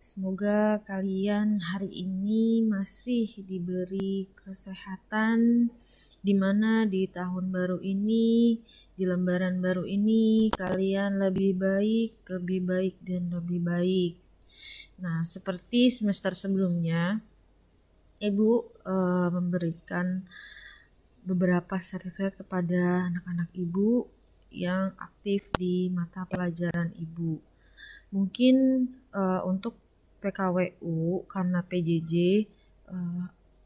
Semoga kalian hari ini masih diberi kesehatan, di mana di tahun baru ini, di lembaran baru ini, kalian lebih baik, dan lebih baik. Nah, seperti semester sebelumnya, Ibu memberikan beberapa sertifikat kepada anak-anak Ibu yang aktif di mata pelajaran Ibu. Mungkin untuk PKWU karena PJJ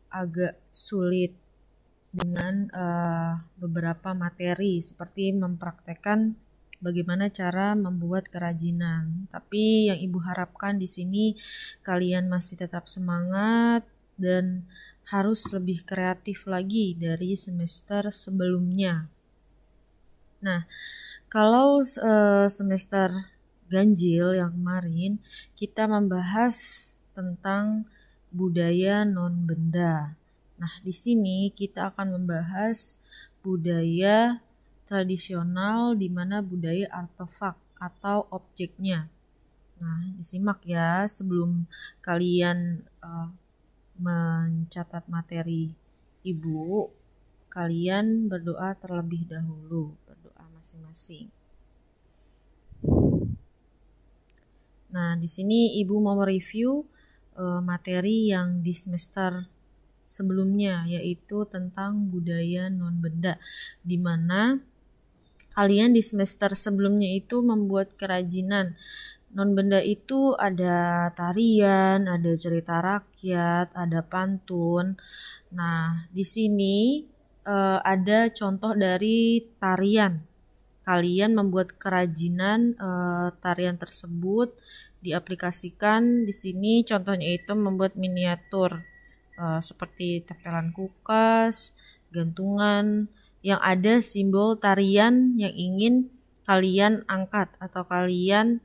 agak sulit dengan beberapa materi seperti mempraktekkan bagaimana cara membuat kerajinan. Tapi yang Ibu harapkan di sini kalian masih tetap semangat dan harus lebih kreatif lagi dari semester sebelumnya. Nah, kalau semester ganjil yang kemarin kita membahas tentang budaya non-benda. Nah, di sini kita akan membahas budaya tradisional di mana budaya artefak atau objeknya. Nah, disimak ya sebelum kalian mencatat materi Ibu, kalian berdoa terlebih dahulu, berdoa masing-masing. Nah, di sini Ibu mau mereview materi yang di semester sebelumnya, yaitu tentang budaya non-benda, di mana kalian di semester sebelumnya itu membuat kerajinan. Non-benda itu ada tarian, ada cerita rakyat, ada pantun. Nah, di sini ada contoh dari tarian. Kalian membuat kerajinan tarian tersebut, diaplikasikan di sini. Contohnya itu membuat miniatur seperti tempelan kulkas, gantungan yang ada simbol tarian yang ingin kalian angkat atau kalian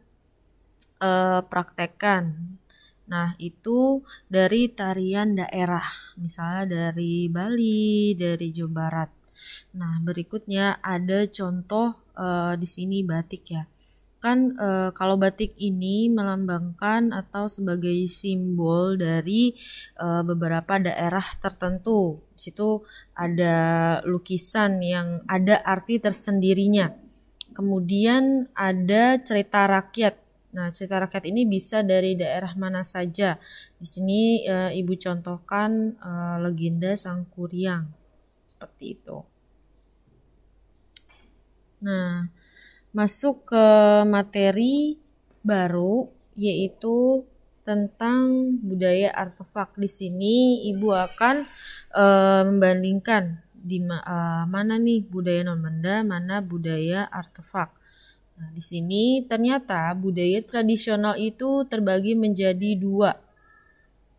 praktekkan. Nah, itu dari tarian daerah, misalnya dari Bali, dari Jawa Barat. Nah, berikutnya ada contoh di sini batik ya. Kan kalau batik ini melambangkan atau sebagai simbol dari beberapa daerah tertentu. Di situ ada lukisan yang ada arti tersendirinya. Kemudian ada cerita rakyat. Nah, cerita rakyat ini bisa dari daerah mana saja. Di sini Ibu contohkan legenda Sangkuriang. Seperti itu. Nah, masuk ke materi baru yaitu tentang budaya artefak. Di sini Ibu akan membandingkan di mana nih budaya non-benda, mana budaya artefak. Nah, di sini ternyata budaya tradisional itu terbagi menjadi dua,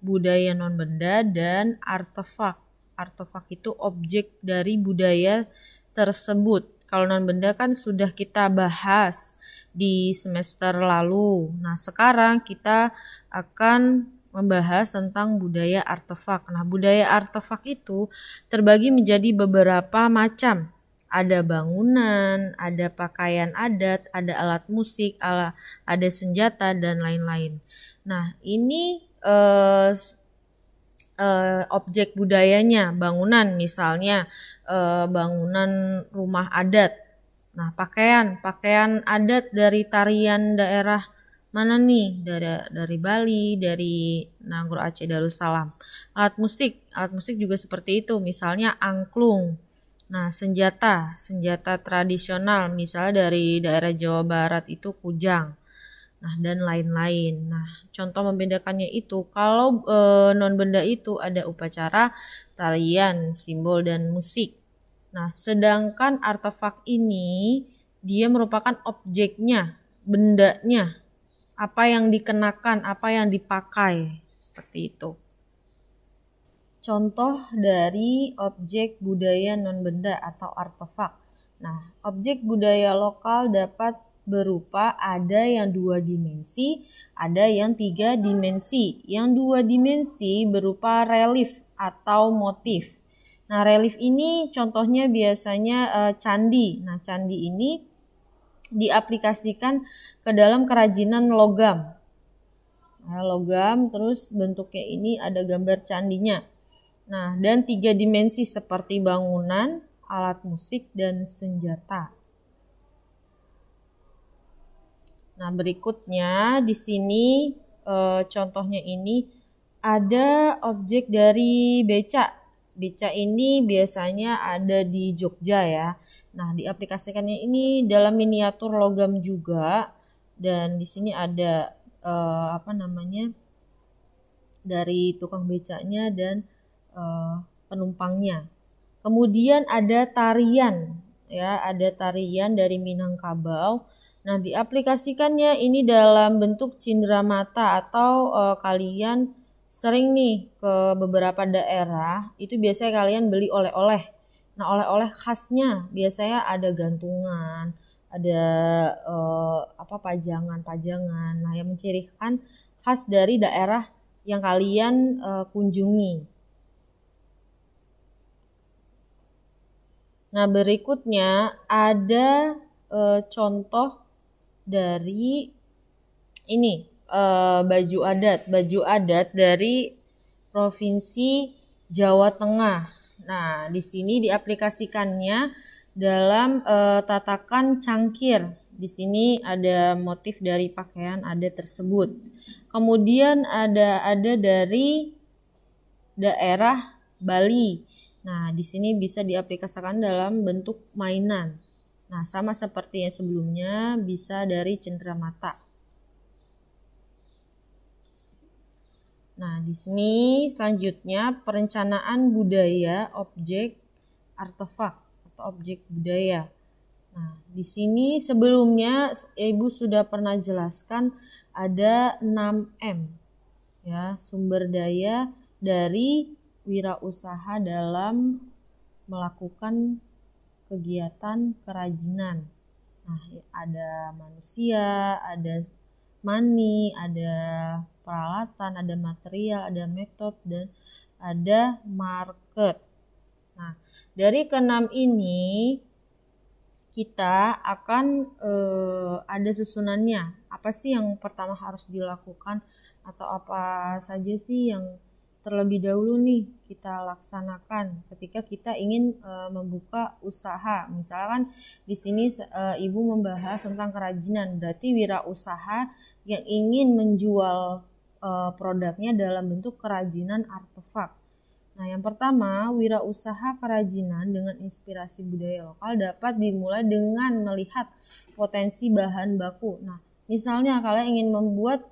budaya non-benda dan artefak. Artefak itu objek dari budaya tersebut. Kalau non-benda kan sudah kita bahas di semester lalu. Nah, sekarang kita akan membahas tentang budaya artefak. Nah, budaya artefak itu terbagi menjadi beberapa macam. Ada bangunan, ada pakaian adat, ada alat musik, ada senjata, dan lain-lain. Nah, ini objek budayanya, bangunan misalnya bangunan rumah adat. Nah, pakaian adat dari tarian daerah mana nih? Dari Bali, dari Nanggroe Aceh Darussalam. Alat musik juga seperti itu, misalnya angklung. Nah, senjata tradisional misalnya dari daerah Jawa Barat itu kujang. Nah, dan lain-lain. Nah, contoh membedakannya itu, kalau non-benda itu ada upacara, tarian, simbol, dan musik. Nah, sedangkan artefak ini, dia merupakan objeknya, bendanya, apa yang dikenakan, apa yang dipakai, seperti itu. Contoh dari objek budaya non-benda atau artefak. Nah, objek budaya lokal dapat berupa ada yang 2 dimensi, ada yang 3 dimensi. Yang 2 dimensi berupa relief atau motif. Nah, relief ini contohnya biasanya candi. Nah, candi ini diaplikasikan ke dalam kerajinan logam. logam, terus bentuknya ini ada gambar candinya. Nah, dan 3 dimensi seperti bangunan, alat musik, dan senjata. Nah, berikutnya di sini contohnya ini ada objek dari beca. Beca ini biasanya ada di Jogja ya. Nah, diaplikasikannya ini dalam miniatur logam juga, dan di sini ada dari tukang becanya dan penumpangnya. Kemudian ada tarian ya, ada tarian dari Minangkabau. Nah, diaplikasikannya ini dalam bentuk cindramata atau kalian sering nih ke beberapa daerah, itu biasanya kalian beli oleh-oleh. Nah, oleh-oleh khasnya biasanya ada gantungan, ada pajangan-pajangan. Nah, yang mencirikan khas dari daerah yang kalian kunjungi. Nah, berikutnya ada contoh dari ini baju adat dari Provinsi Jawa Tengah. Nah, di sini diaplikasikannya dalam tatakan cangkir. Di sini ada motif dari pakaian adat tersebut. Kemudian ada dari daerah Bali. Nah, di sini bisa diaplikasikan dalam bentuk mainan. Nah, sama seperti yang sebelumnya, bisa dari cenderamata. Nah, di sini selanjutnya perencanaan budaya objek artefak atau objek budaya. Nah, di sini sebelumnya Ibu sudah pernah jelaskan ada 6M ya, sumber daya dari wirausaha dalam melakukan kegiatan kerajinan. Nah, ada manusia, ada money, ada peralatan, ada material, ada metode, dan ada market. Nah, dari keenam ini kita akan ada susunannya. Apa sih yang pertama harus dilakukan atau apa saja sih yang terlebih dahulu nih kita laksanakan ketika kita ingin membuka usaha. Misalkan di sini Ibu membahas tentang kerajinan, berarti wirausaha yang ingin menjual produknya dalam bentuk kerajinan artefak. Nah, yang pertama, wirausaha kerajinan dengan inspirasi budaya lokal dapat dimulai dengan melihat potensi bahan baku. Nah, misalnya kalian ingin membuat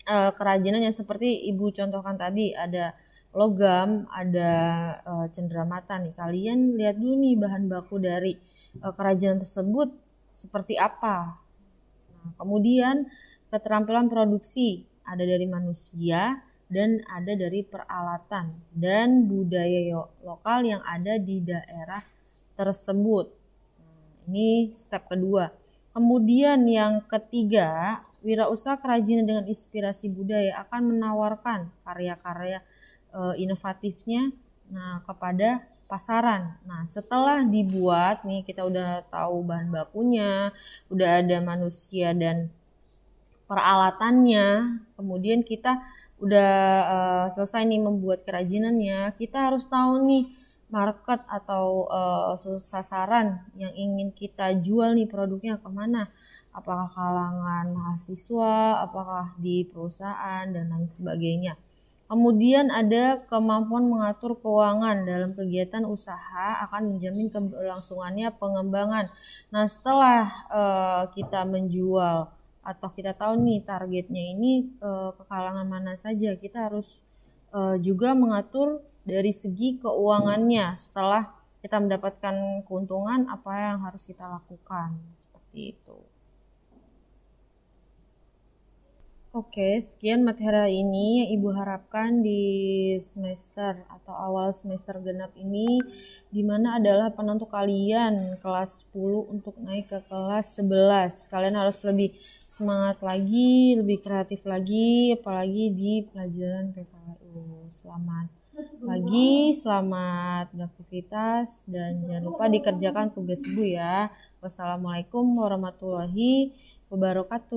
kerajinan yang seperti Ibu contohkan tadi, ada logam, ada cenderamata nih. Kalian lihat dulu nih bahan baku dari kerajinan tersebut seperti apa. Nah, kemudian keterampilan produksi ada dari manusia dan ada dari peralatan dan budaya lokal yang ada di daerah tersebut. Nah, ini step kedua. Kemudian yang ketiga, wirausaha kerajinan dengan inspirasi budaya akan menawarkan karya-karya inovatifnya kepada pasaran. Nah, setelah dibuat nih kita udah tahu bahan bakunya, udah ada manusia dan peralatannya, kemudian kita udah selesai nih membuat kerajinannya, kita harus tahu nih market atau sasaran yang ingin kita jual nih produknya kemana, apakah kalangan mahasiswa, apakah di perusahaan, dan lain sebagainya. Kemudian ada kemampuan mengatur keuangan dalam kegiatan usaha akan menjamin keberlangsungannya pengembangan. Nah, setelah kita menjual atau kita tahu nih targetnya ini ke kalangan mana saja, kita harus juga mengatur dari segi keuangannya. Setelah kita mendapatkan keuntungan, apa yang harus kita lakukan, seperti itu. Oke, sekian materi ini yang Ibu harapkan di semester atau awal semester genap ini, dimana adalah penentu kalian kelas 10 untuk naik ke kelas 11. Kalian harus lebih semangat lagi, lebih kreatif lagi, apalagi di pelajaran PKLU. Selamat pagi, selamat beraktivitas, dan jangan lupa dikerjakan tugas Ibu ya. Wassalamualaikum warahmatullahi wabarakatuh.